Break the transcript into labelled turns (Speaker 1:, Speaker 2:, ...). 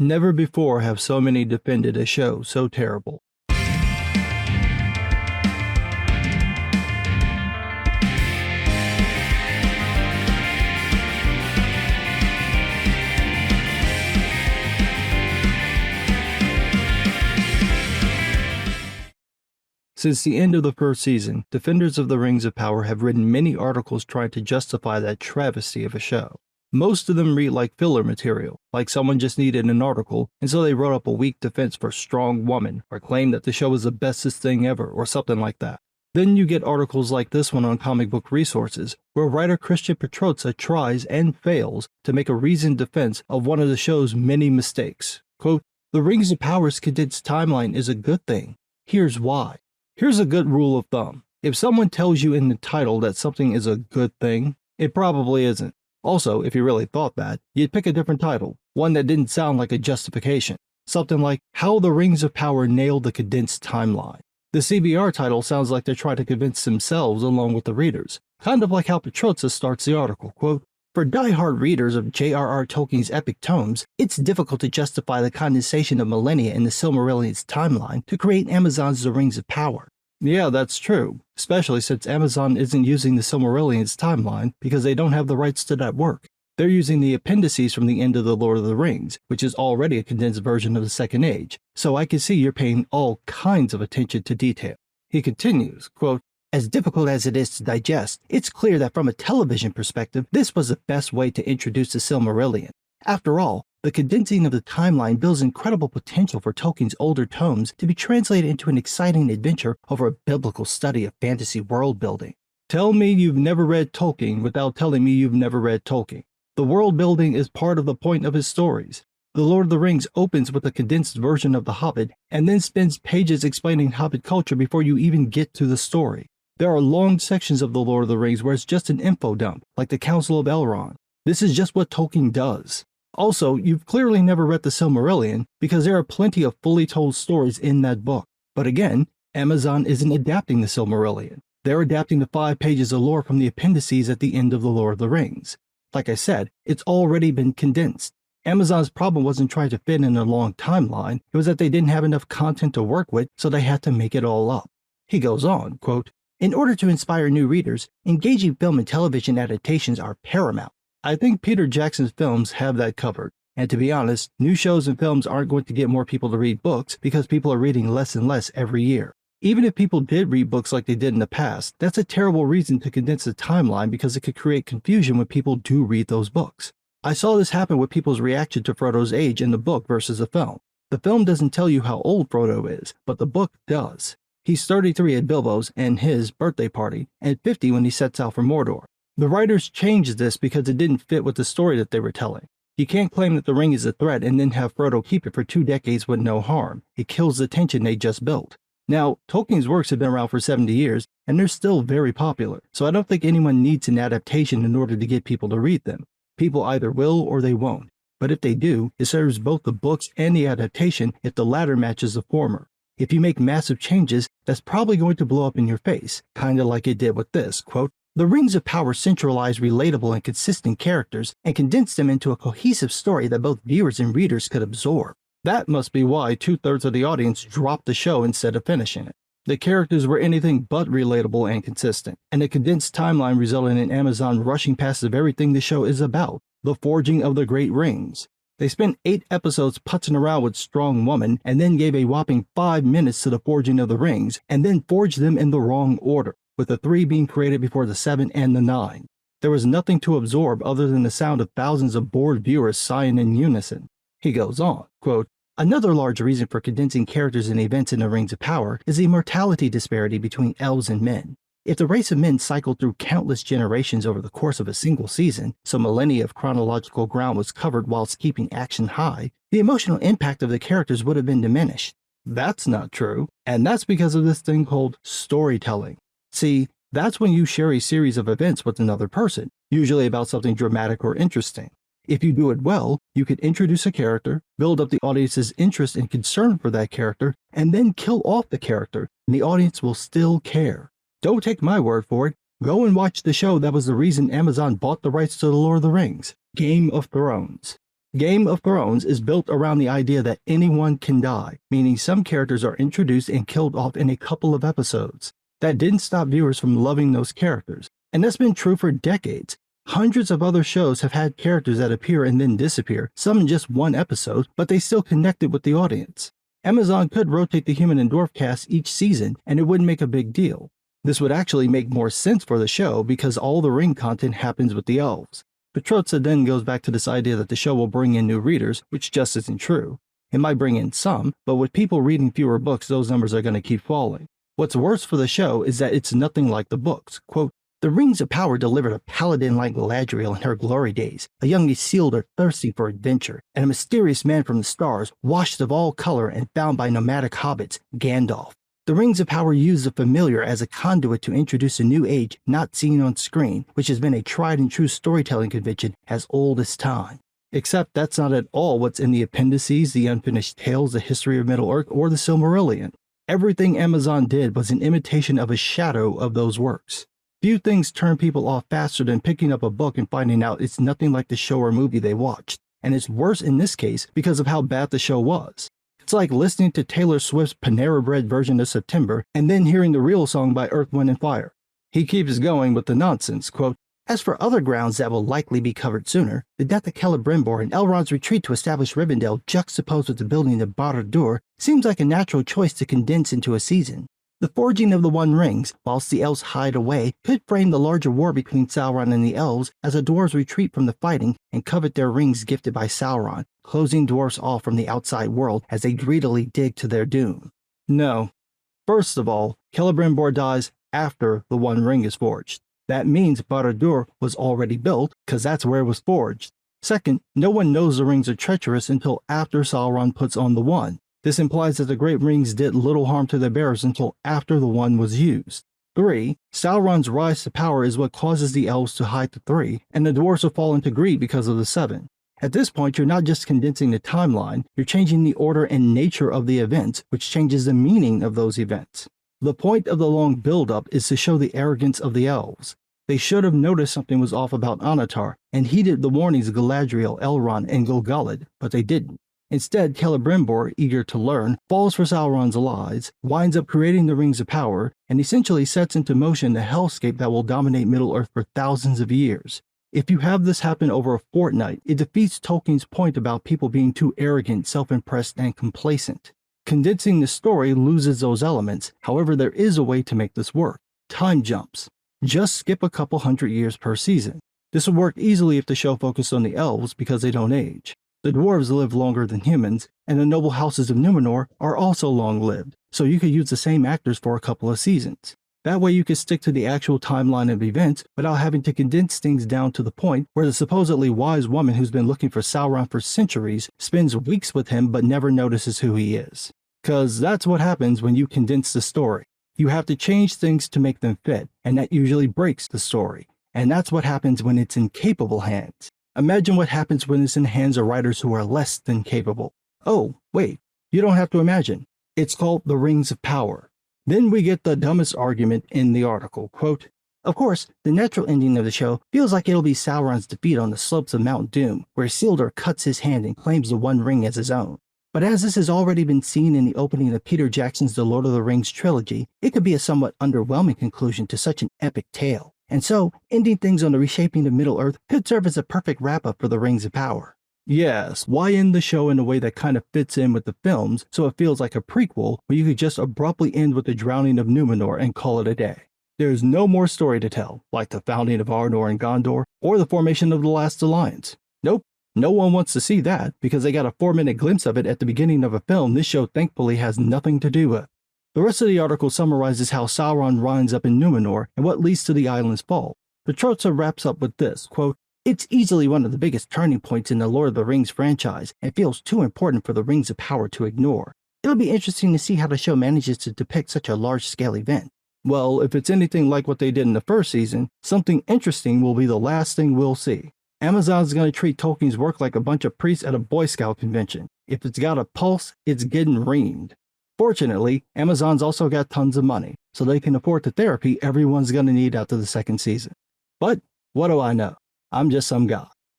Speaker 1: Never before have so many defended a show so terrible. Since the end of the first season, defenders of the Rings of Power have written many articles trying to justify that travesty of a show. Most of them read like filler material, like someone just needed an article, and so they wrote up a weak defense for Strong Woman, or claimed that the show was the bestest thing ever, or something like that. Then you get articles like this one on Comic Book Resources, where writer Christian Petrozza tries and fails to make a reasoned defense of one of the show's many mistakes. Quote, "The Rings of Power's condensed timeline is a good thing. Here's why. Here's a good rule of thumb. If someone tells you in the title that something is a good thing, it probably isn't. Also, if you really thought that, you'd pick a different title, one that didn't sound like a justification. Something like, How the Rings of Power Nailed the Condensed Timeline. The CBR title sounds like they're trying to convince themselves along with the readers, kind of like how Petrozza starts the article, quote, "For die-hard readers of J.R.R. Tolkien's epic tomes, it's difficult to justify the condensation of millennia in the Silmarillion's timeline to create Amazon's The Rings of Power." Yeah, that's true, especially since Amazon isn't using the Silmarillion's timeline because they don't have the rights to that work. They're using the appendices from the end of The Lord of the Rings, which is already a condensed version of the Second Age, so I can see you're paying all kinds of attention to detail. He continues, quote, "As difficult as it is to digest, it's clear that from a television perspective, this was the best way to introduce the Silmarillion. After all, the condensing of the timeline builds incredible potential for Tolkien's older tomes to be translated into an exciting adventure over a biblical study of fantasy world building." Tell me you've never read Tolkien without telling me you've never read Tolkien. The world building is part of the point of his stories. The Lord of the Rings opens with a condensed version of The Hobbit and then spends pages explaining Hobbit culture before you even get to the story. There are long sections of The Lord of the Rings where it's just an info dump, like the Council of Elrond. This is just what Tolkien does. Also, you've clearly never read the Silmarillion because there are plenty of fully told stories in that book. But again, Amazon isn't adapting the Silmarillion. They're adapting the 5 pages of lore from the appendices at the end of The Lord of the Rings. Like I said, it's already been condensed. Amazon's problem wasn't trying to fit in a long timeline, it was that they didn't have enough content to work with, so they had to make it all up. He goes on, quote, "In order to inspire new readers, engaging film and television adaptations are paramount. I think Peter Jackson's films have that covered. And to be honest, new shows and films aren't going to get more people to read books because people are reading less and less every year. Even if people did read books like they did in the past, that's a terrible reason to condense the timeline because it could create confusion when people do read those books. I saw this happen with people's reaction to Frodo's age in the book versus the film. The film doesn't tell you how old Frodo is, but the book does. He's 33 at Bilbo's and his birthday party, and 50 when he sets out for Mordor. The writers changed this because it didn't fit with the story that they were telling. You can't claim that the ring is a threat and then have Frodo keep it for 2 decades with no harm. It kills the tension they just built. Now, Tolkien's works have been around for 70 years, and they're still very popular, so I don't think anyone needs an adaptation in order to get people to read them. People either will or they won't. But if they do, it serves both the books and the adaptation if the latter matches the former. If you make massive changes, that's probably going to blow up in your face, kinda like it did with this, quote, "The Rings of Power centralize relatable and consistent characters and condense them into a cohesive story that both viewers and readers could absorb." That must be why 2/3 of the audience dropped the show instead of finishing it. The characters were anything but relatable and consistent, and the condensed timeline resulted in Amazon rushing past the very thing the show is about, the forging of the Great Rings. They spent 8 episodes putzing around with Strong Woman and then gave a whopping 5 minutes to the forging of the rings, and then forged them in the wrong order, with the 3 being created before the 7 and the 9. There was nothing to absorb other than the sound of thousands of bored viewers sighing in unison. He goes on, quote, "Another large reason for condensing characters and events in the Rings of Power is the mortality disparity between elves and men. If the race of men cycled through countless generations over the course of a single season, so millennia of chronological ground was covered whilst keeping action high, the emotional impact of the characters would have been diminished. That's not true, and that's because of this thing called storytelling. See, that's when you share a series of events with another person, usually about something dramatic or interesting. If you do it well, you could introduce a character, build up the audience's interest and concern for that character, and then kill off the character, and the audience will still care. Don't take my word for it. Go and watch the show that was the reason Amazon bought the rights to The Lord of the Rings, Game of Thrones. Game of Thrones is built around the idea that anyone can die, meaning some characters are introduced and killed off in a couple of episodes. That didn't stop viewers from loving those characters, and that's been true for decades. Hundreds of other shows have had characters that appear and then disappear, some in just one episode, but they still connected with the audience. Amazon could rotate the human and dwarf cast each season, and it wouldn't make a big deal. This would actually make more sense for the show because all the ring content happens with the elves. Petrozza then goes back to this idea that the show will bring in new readers, which just isn't true. It might bring in some, but with people reading fewer books, those numbers are going to keep falling. What's worse for the show is that it's nothing like the books. Quote, "The Rings of Power delivered a paladin like Galadriel in her glory days, a young Isildur thirsty for adventure, and a mysterious man from the stars, washed of all color and found by nomadic hobbits, Gandalf. The Rings of Power used the familiar as a conduit to introduce a new age not seen on screen, which has been a tried and true storytelling convention as old as time." Except that's not at all what's in the appendices, the unfinished tales, the history of Middle-earth, or the Silmarillion. Everything Amazon did was an imitation of a shadow of those works. Few things turn people off faster than picking up a book and finding out it's nothing like the show or movie they watched. And it's worse in this case because of how bad the show was. It's like listening to Taylor Swift's Panera Bread version of September and then hearing the real song by Earth, Wind & Fire. He keeps going with the nonsense, quote, "As for other grounds that will likely be covered sooner, the death of Celebrimbor and Elrond's retreat to establish Rivendell juxtaposed with the building of Barad-dûr seems like a natural choice to condense into a season. The forging of the One Rings, whilst the elves hide away, could frame the larger war between Sauron and the elves as the dwarves retreat from the fighting and covet their rings gifted by Sauron, closing dwarves off from the outside world as they greedily dig to their doom." No. First of all, Celebrimbor dies after the One Ring is forged. That means Barad-dûr was already built, because that's where it was forged. Second, no one knows the rings are treacherous until after Sauron puts on the One. This implies that the Great Rings did little harm to their bearers until after the One was used. 3. Sauron's rise to power is what causes the elves to hide the 3, and the dwarves will fall into greed because of the 7. At this point, you're not just condensing the timeline, you're changing the order and nature of the events, which changes the meaning of those events. The point of the long build-up is to show the arrogance of the elves. They should have noticed something was off about Annatar and heeded the warnings of Galadriel, Elrond, and Gil-galad, but they didn't. Instead, Celebrimbor, eager to learn, falls for Sauron's lies, winds up creating the Rings of Power, and essentially sets into motion the hellscape that will dominate Middle-earth for thousands of years. If you have this happen over a fortnight, it defeats Tolkien's point about people being too arrogant, self-impressed, and complacent. Condensing the story loses those elements, however there is a way to make this work. Time jumps. Just skip a couple hundred years per season. This would work easily if the show focused on the elves because they don't age. The dwarves live longer than humans, and the noble houses of Numenor are also long-lived, so you could use the same actors for a couple of seasons. That way you could stick to the actual timeline of events without having to condense things down to the point where the supposedly wise woman who's been looking for Sauron for centuries spends weeks with him but never notices who he is. 'Cause that's what happens when you condense the story. You have to change things to make them fit, and that usually breaks the story. And that's what happens when it's in capable hands. Imagine what happens when it's in the hands of writers who are less than capable. Oh, wait, you don't have to imagine. It's called the Rings of Power. Then we get the dumbest argument in the article, quote, "Of course, the natural ending of the show feels like it'll be Sauron's defeat on the slopes of Mount Doom, where Isildur cuts his hand and claims the One Ring as his own. But as this has already been seen in the opening of Peter Jackson's The Lord of the Rings trilogy, it could be a somewhat underwhelming conclusion to such an epic tale. And so, ending things on the reshaping of Middle-earth could serve as a perfect wrap-up for the Rings of Power." Yes, why end the show in a way that kind of fits in with the films so it feels like a prequel when you could just abruptly end with the drowning of Numenor and call it a day? There's no more story to tell, like the founding of Arnor and Gondor, or the formation of the Last Alliance. Nope, no one wants to see that because they got a 4-minute glimpse of it at the beginning of a film this show thankfully has nothing to do with. The rest of the article summarizes how Sauron winds up in Numenor and what leads to the island's fall. Petrozza wraps up with this, quote, "It's easily one of the biggest turning points in the Lord of the Rings franchise and feels too important for the Rings of Power to ignore. It'll be interesting to see how the show manages to depict such a large-scale event." Well, if it's anything like what they did in the first season, something interesting will be the last thing we'll see. Amazon's going to treat Tolkien's work like a bunch of priests at a Boy Scout convention. If it's got a pulse, it's getting reamed. Fortunately, Amazon's also got tons of money, so they can afford the therapy everyone's going to need after the second season. But what do I know? I'm just some guy.